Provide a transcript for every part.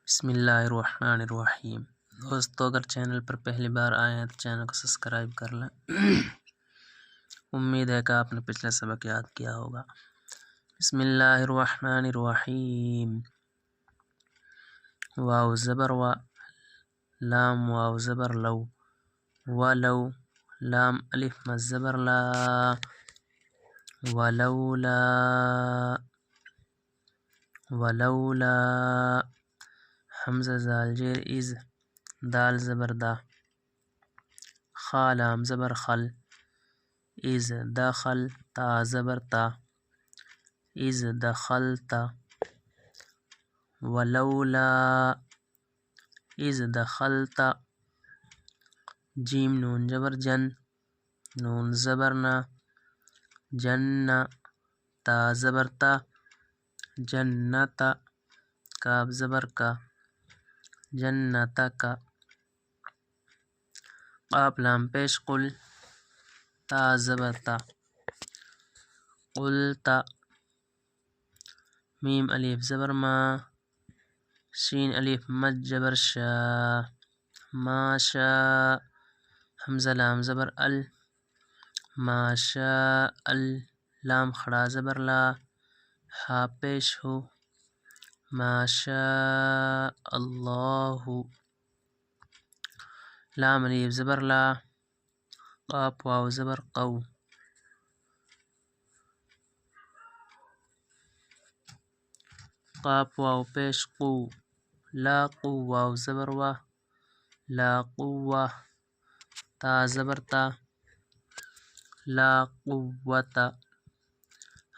بسم اللہ الرحمن الرحیم۔ دوستو اگر چینل پر پہلی بار آئے ہیں تو چینل کو سبسکرائب کر لیں۔ امید ہے کہ آپ نے پچھلا سبق یاد کیا ہوگا۔ بسم اللہ الرحمن الرحیم۔ واو زبر و، لام واو زبر لو، ولو، لام الف مد زبر لا، ولولا، ولولا، حمزہ زال زیر از، دال زبر دا، خا لام زبر خل، از دخل، تا زبر تا، از دخلت، ولولا از دخلت، جیم نون زبر جن، نون زبر نا، جن، تا زبر تا، جنت، کاف زبر کا، جنتک، قاف لام پیش قل، تا زبر تا، قلت، میم الف زبر ما، شین الف مد زبر شا، ما شا، حمزہ لام زبر ال، ما شاء ال، لام کھڑا زبر لا، ہا پیش ہو، ما شاء اللہ، لام الف زبر لا، قاف واو زبر قو، قاف واو پیش قو، لا قو واو زبر وا، لا قوة، تا زبر تا، لا قوة،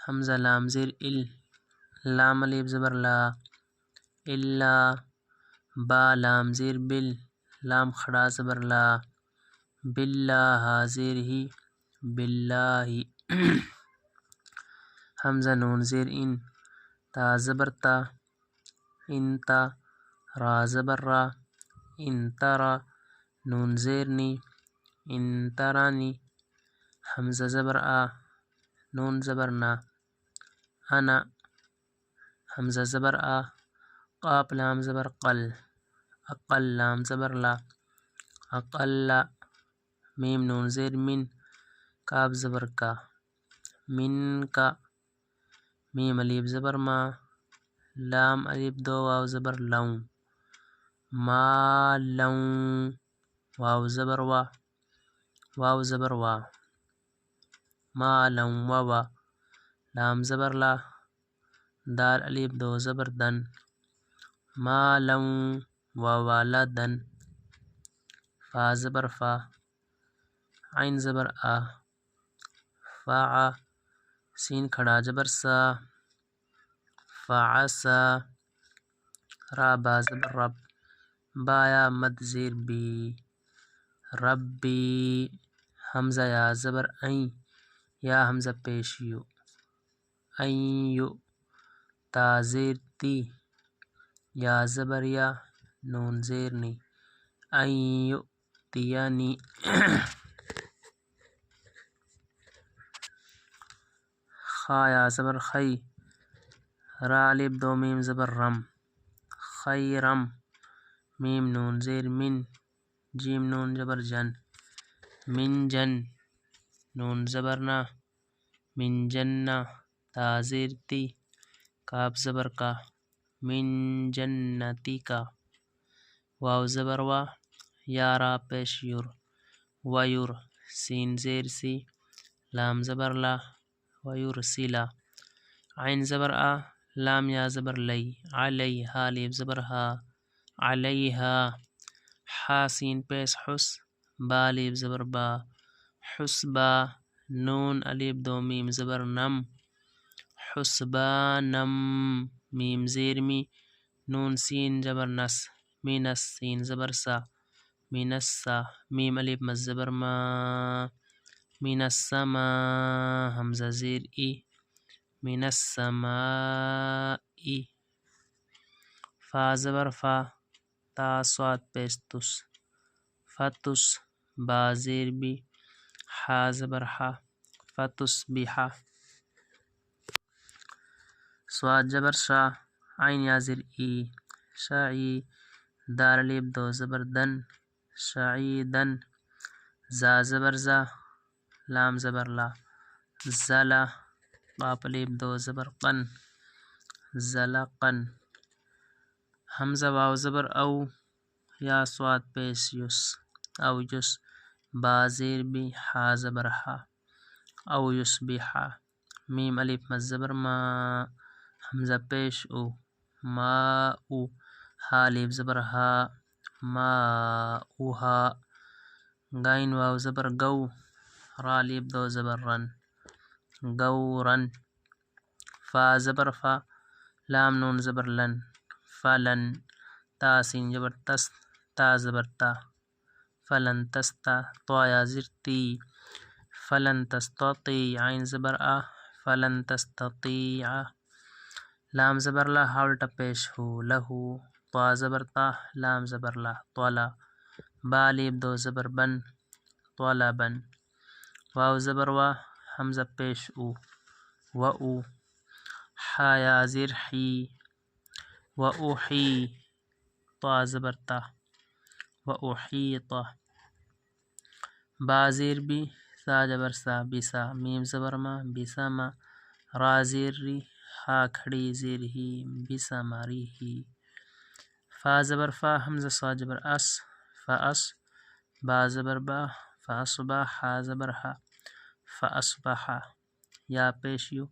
حمزہ لام زیر ال، لام الف زبر لا، الا، با لام زیر بل، لام کھڑا زبر لا، باللہ زیر ہی، باللہ، حمزہ نون زیر ان، تا زبر تا، انتا، را زبر را، انترا، نون زیر نی، انترانی، حمزہ زبر آ، نون زبر نا، انا، حمزہ زبر آ، قاف لام زبر قل، اقل لام زبر لا، اقل، میم نون زیر من، کاف زبر کا، من کا، میم الف زبر ما، لام الف دو واو زبر لوں، ما لوں، واو زبر وا، واو زبر وا، ما لوں ووا، لام زبر لا، دال الف دو زبر دن، ما لوں وولدن، فا زبر فا، عین زبر آ، فا، سین کھڑا زبر سا، فعسا، را با زبر رب، بایا مد زیر بی، ربی، حمزہ یا زبر این، یا حمزہ پیش یو، این یو، تا زیر تی، یا زبر یا، نون زیر نی، این یو تیانی، خا یا زبر خی، را الف دو میم زبر رم، خیرم، میم نون زیر من، جیم نون زبر جن، من جن، نون زبر نا، من جنہ، تا زیر تی، کاف زبر کا، من جنتی کا، واو زبر وا، یا را پیش یور، ویور، سین زیر سی، لام زبر لا، ویرسلا، عین زبر آ، لام یا زبر لی، علیہا الف زبر ہا، علیہا، حا سین پیش حس، با الف زبر با، حسبا، نون الف دو میم زبر نم، حسبانم، میم زیر می، نون سین زبر نس، مینس، سین زبر سا، مینسا، میم الف مد زبر ما، من السماء، حمزہ زیر ای، من السماء، فا زبر فا، تا صاد پیش تس، فتس، با زیر بی، حا زبر حا، فتصبح، صاد زبر شا، عین یا زیر ای، شعی دال الف دو زبر دن شعیدن زا زبر زا لام زبر لا زلا قاف الف دو زبر قن زلقن حمزہ واو زبر او یا صاد پیش یس او یس با زیر بی حا زبر حا او یصبحا میم الف مد زبر ما حمزہ پیش او ما او ہا الف زبر ہا ما اوہا غین واو زبر گو را الف دو زبر رن گورن فا زبر فا لام نون زبر لن فلن تا سین زبر تس تا زبر تا فلن تستا طا یا زر تی فلن تستطیع عین زبر آ فلن تستطیع لام زبر لا ہا الٹا پیش ہو لہو طا زبر تا لام زبر لا طلا با الف دو زبر بن طلبن واو زبر وا حمزہ پیش او و او حا یا زیر حی و اوحی طا زبر تا و احیط با زیر بی سا زبر سا بسا میم زبر ما بسا ما را زیر ری ہا کھڑی زیر ہی بسا ماری ہی فا زبر فا حمزہ صاد زبر اس فاس با زبر با فاصبح حا زبر ہا فاصبح یا پیش یو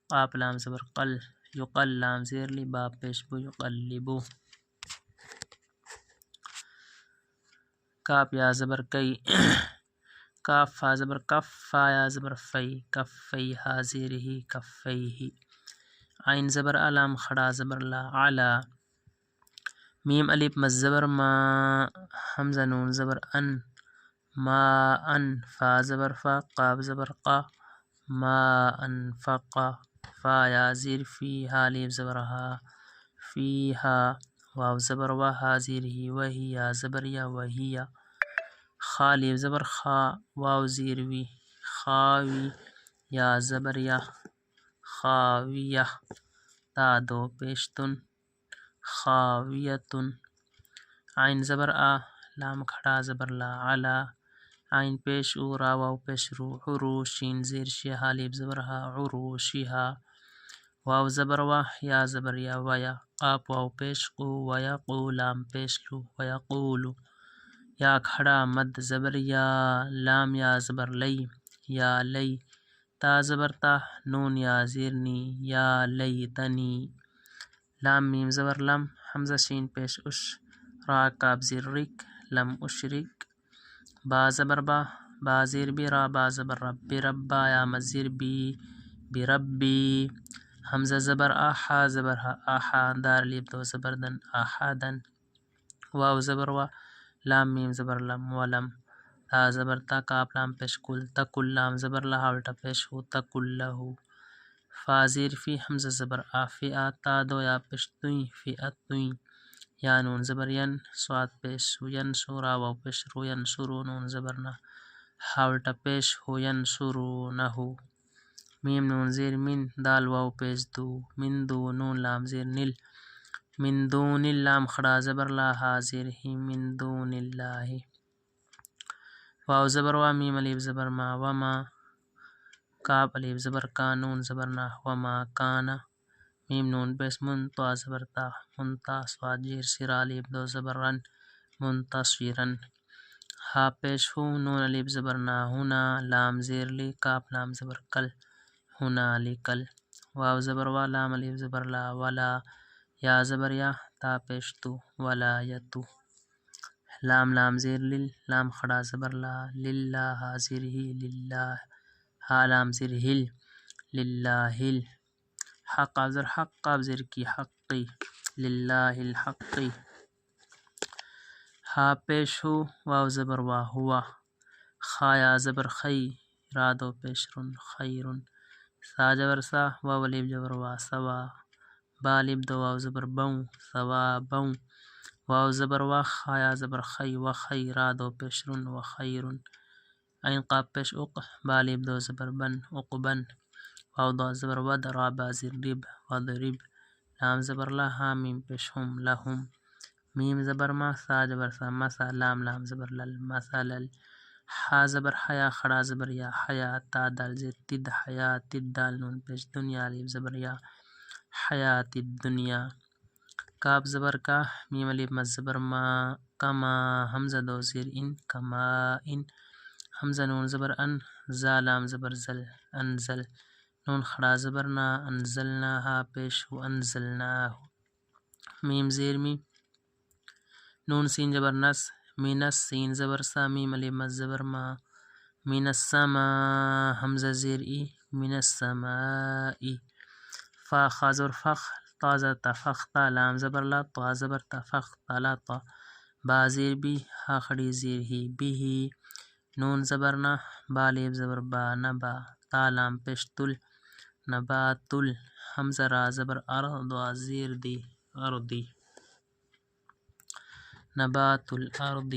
قاف لام زبر قل یقل لام زیر لی با پیش بو یقلبو کاف یا زبر کئی کاف فا زبر کف فا یا زبر فی کفی ہا زیر ہی کفی ہی عین زبر علام کھڑا زبر لا علا میم الف مد زبر ما حمزہ نون زبر ان ما ان فا زبر فا قاف زبر قا ما انفقا فا یا زیر فی ہا الف زبر ہا فی ہا واو زبر وا ہا زیر ہی وہی یا زبر یا وہی خا الف زبر خا واو زیر وی خاوی یا زبر یا خاویہ تا دو پیشتن خاویتن عین زبر آ لام کھڑا زبر لا علا عین پیش او را واو پیش رو عروش شین زیر شی ہا الف زبر ہا عروشیہا واو زبر وا یا زبر یا ویا قاف واو پیش قو ویا قو لام پیش لو ویقولو یا کھڑا مد زبر یا لام یا زبر لی یا لی تا زبر تا نون یا زیر نی یا لیتنی لام میم زبر لم حمزہ شین پیش اش را کاف زیر رک لم اشرک با زبر با با زیر بی را با زبر رب بربا یا مد زیر بی بربی حمزہ زبر آحا زبر ہا آحا دار الف دو زبر دن آحادن واو زبر وا لام میم زبر لم ولم تا زبر تا کاف لام پیش کل تکل لام زبر لا الٹا پیش ہو تکل لہو فا زیر فی حمزہ زبر آ فی آ تا دو یا پیش توئی فی اتوئی یا نون زبر ین صاد پیش ہو ین سورا واو پیش رو ین سرو نون زبر نا ہا الٹا پیش ہو ین سرو نہ ہو میم نون زیر من دال واو پیش دو من دو نون لام زیر نل من دون لام کھڑا زبر لا ہا زیر ہی من دون اللہ واو زبر وا میم الف زبر ما وما کاف الف زبر کا نون زبر نا وما کانا میم نون پیش من طا زبر تا منتا صاد زیر سرا الف دو زبر رن منتصرن ہا پیش ہو نون الف زبر نا ہونا لام زیر لی کاف لام زبر کل ہنالکل واو زبر وا لام الف زبر لا ولا یا زبر یا تا پیش تو ولا یتو لام لام زیر لل لام کھڑا زبر لا للہ ہا زیر ہی للہ ہا لام زیر ہل للہ ہل حق زر حق قاف زیر کی حقی للہ الحقی ہا پیش ہو واو زبر وا ہوا خا یا زبر خی را دو پیش رن خیرن سا زبر سا واو الف زبر وا سوا با الف دو واو زبر بوں سوا بوں واو زبر وا خا یا زبر خی و خی را دو پیش رن و خیرن عین قاف پیش اق با الف دو زبر بن اقبن واو دو زبر ود را با زیر رب وضرب لام زبر لا ہا میم پیش ہم لہم میم زبر ما سا زبر سا مسا لام زبر لل مسلل حا زبر حیا خڑا زبر یا حیا تا دال زیر تد حیات دال نون پیش دنیا الف زبر یا حیات الدنیا کاف زبر کا میم الف مد زبر ما کما حمزہ دو زیر ان کما ان حمزہ نون زبر ان زا لام زبر زل انزل نون خڑا زبر نا انزلنا ہا پیش ہو انزلنا میم زیر می نون سین زبر نس مینس سین زبر سا میم الف مد زبر ما من السماء حمزہ زیر ای من السماء فا خا زبر فخ تا زبر تفختا لام زبر لا تا زبر تفختا لا تا با زیر بی ہا خڑی زیر ہی بھی نون زبر نا با لیب زبر با نبا تا لام پیش تل نباتل حمزہ را زبر ارض زیر دی ارضی نبات الارض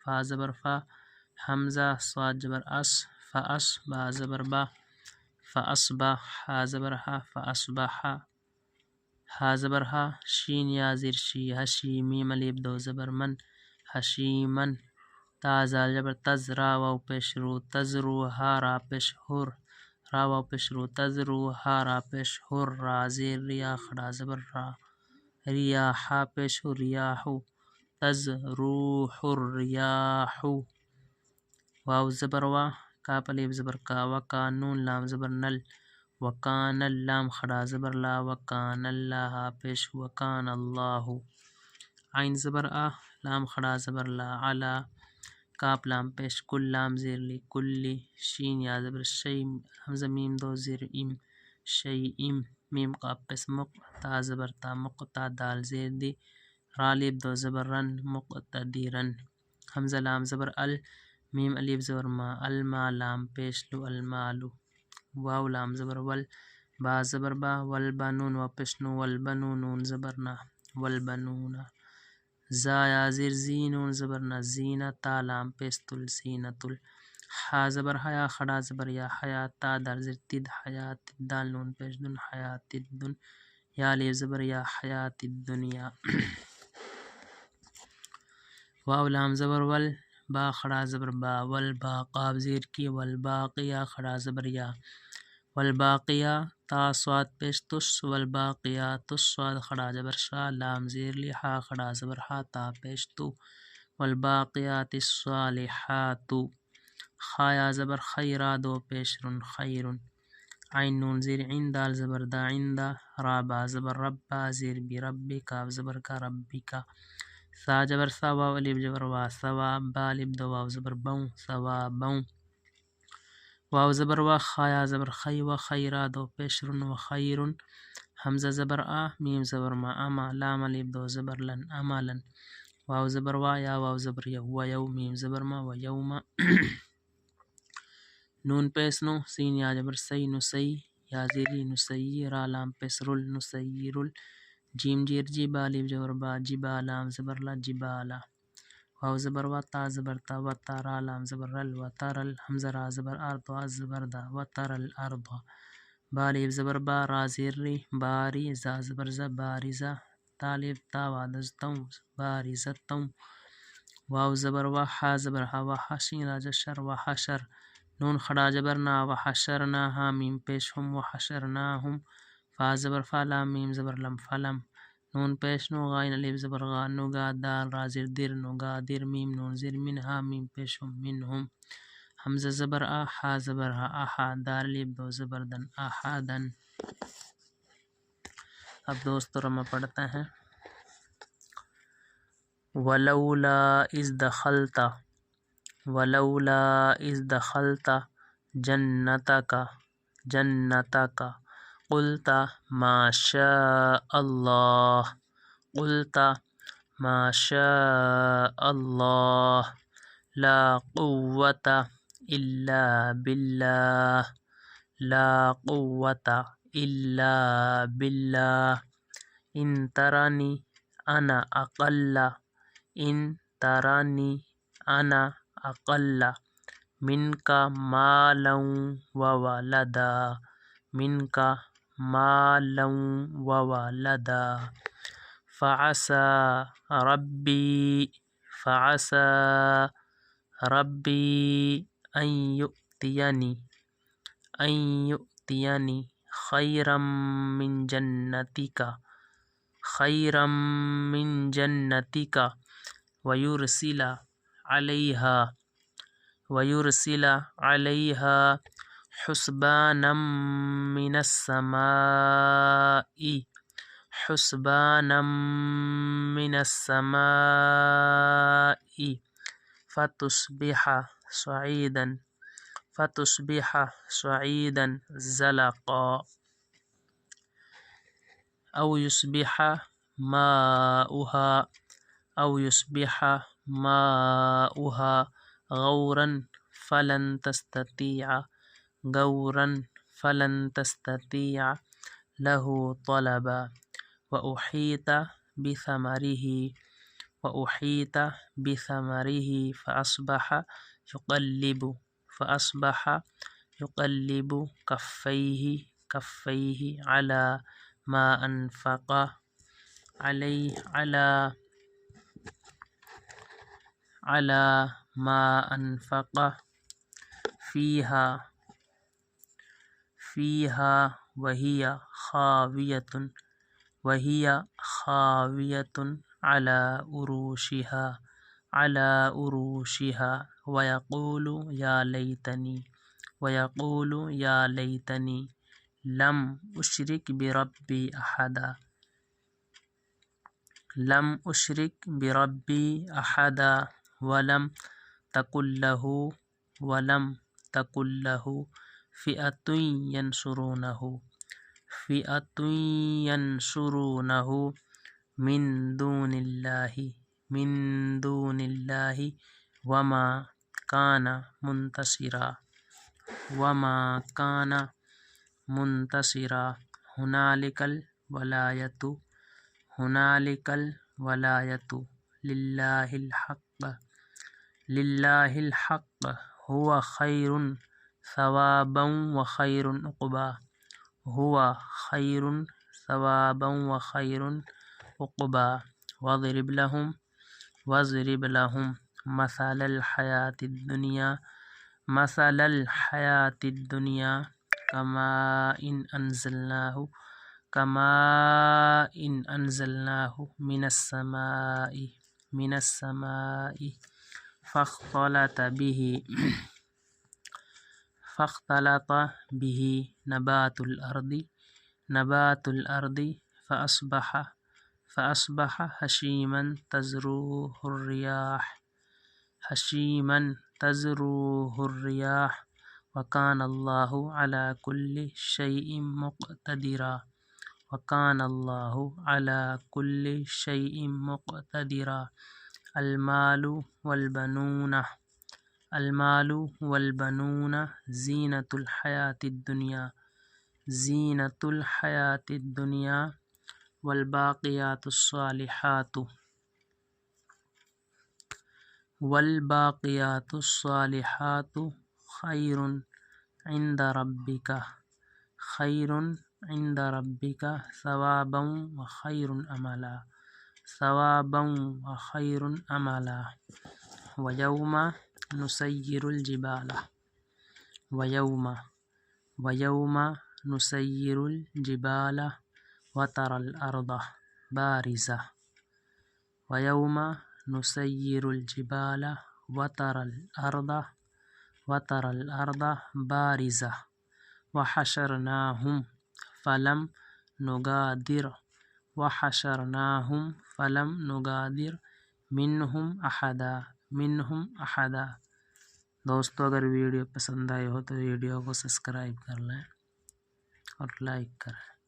فا زبر فا حمزہ صاد زبر اس فاس با زبر با فاصبح حا زبر حا فاصبح حا زبر حا شین یا زیر شی حشی میم الف دو زبر من حشیمن تا زال زبر تز را واو پیش رو تزرو ہا را پیش ہر را واو پیش رو تزرو ہا را پیش ہر را زیر ریا خڑا زبر را ریاح پیش ہو ریاحو تزروح الریاح واو زبر وا کاف الف زبر کا وکا نون لام زبر نل وکان اللام خڑا زبر لا وکان اللہ پیش وکان اللہ عین زبر آ لام خڑا زبر لا علا کاف لام پیش کل لام زیر لی کلی شین یا زبر شی حمزہ میم دو زیر ام شی ام میم قاف پیش مق تا زبر تا مقتا دال زیر دی را لیب دو زبر رن مقتدیرن حمزہ لام زبر ال میم الف زبر ما الما لام پیش لو المالو واو لام زبر ول با زبر با والبنون و پیش نو والبنون زبر نا والبنون زا یا زیر زینون زبر نا زینہ تا لام پیش تل زینت حا زبر حیا خڑا زبر یا حیات تا دال زیر تد حیات دال نون پیش دن حیات الدن یا لیب زبر یا حیات الدنیا واو لام زبر ول با خڑا زبر با ول با قاف زیر کی والباقیہ خڑا زبر یا والباقیہ تا صاد پیش تس والباقیات الصاد خڑا زبر شا لام زیر لی ہا خڑا زبر ہا تا پیش تو والباقیات الصالحات خایا زبر خیرا دو پیش رن خیرن عین نون زیر عین دال زبر دا عند را با زبر ربا زیر بی ربی کاف زبر کا ربی کا سا زبر سا واو الف زبر وا سوا با الف دو واو زبر بوں سوا بوں واو زبر وا خایا زبر خی و خیرا دو پیش رن و خیرن حمزہ زبر آ میم زبر ما اما لام الف دو زبر لن امالن واو زبر وا یا واو زبر یو و یو میم زبر ما و یوم نون پیس نو سین یا زبر سی نسی یا زیری نسی را لام پیس رل نسی رل جیم جیر جی با الف زبر با جبا لام زبر لا جبالا واو زبر و تا زبر تا و تا را لام زبر رل و ترل حمزہ را زبر ارض و زبر دا و ترل ارض با الف زبر با را زیر ری باری زا زبر ز بارزا طالب تا و دزتم بارزتم واو زبر و حا زبر ها و حشین را جشر و حشر نون خڑا زبر نا و حشرنا ہا میم پیش ہم و حشرناہم فا زبر فا لام میم زبر لم فلم نون پیش نو غائن الف زبر غا نگا دال را زیر در نگا در میم نون زیر من ہا میم پیش ہم منہم حمزہ زبر آ حا زبر ہا احا دال الف دو زبر دن احدن اب دوستو رمہ پڑھتے ہیں ولولا اذ دخلت ولولا اذ دخلت جنتک قلت ما شاء اللہ قلت ما شاء اللہ لا قوة الا بالله لا قوة الا بالله ان ترنی انا اقل منك مالا وولدا منك مالا وولدا فعسى ربي أن يؤتيني خيرا من جنتك ويرسل عليها حسبانا من السماء فتصبح صعيدا زلقا أو يصبح ماؤها غورا فلن تستطيع له طلبا وأحيط بثمره فأصبح يقلب كفيه على ما أنفق فيها وهي خاوية على عروشها ويقول يا ليتني لم أشرك بربي أحدا ولم تكن له فئة ينصرونه من دون الله وما كان منتصرا هنالك الولاية لله الحق هو خير ثوابا وخير عقبا واضرب لهم مثل الحياة الدنيا كماء إن أنزلناه من السماء فاختلط به نبات الأرض فأصبح هشيما تذروه الرياح وكان الله على كل شيء مقتدرا المال والبنون زينة الحياة الدنيا والباقيات الصالحات خير عند ربك ثوابا وخير أملا ويوم نسير الجبال وترى الأرض بارزة وحشرناهم فلم نغادر منهم أحدا دوستو اگر ویڈیو پسند آئی ہو تو ویڈیو کو سبسکرائب کر لیں اور لائک کریں.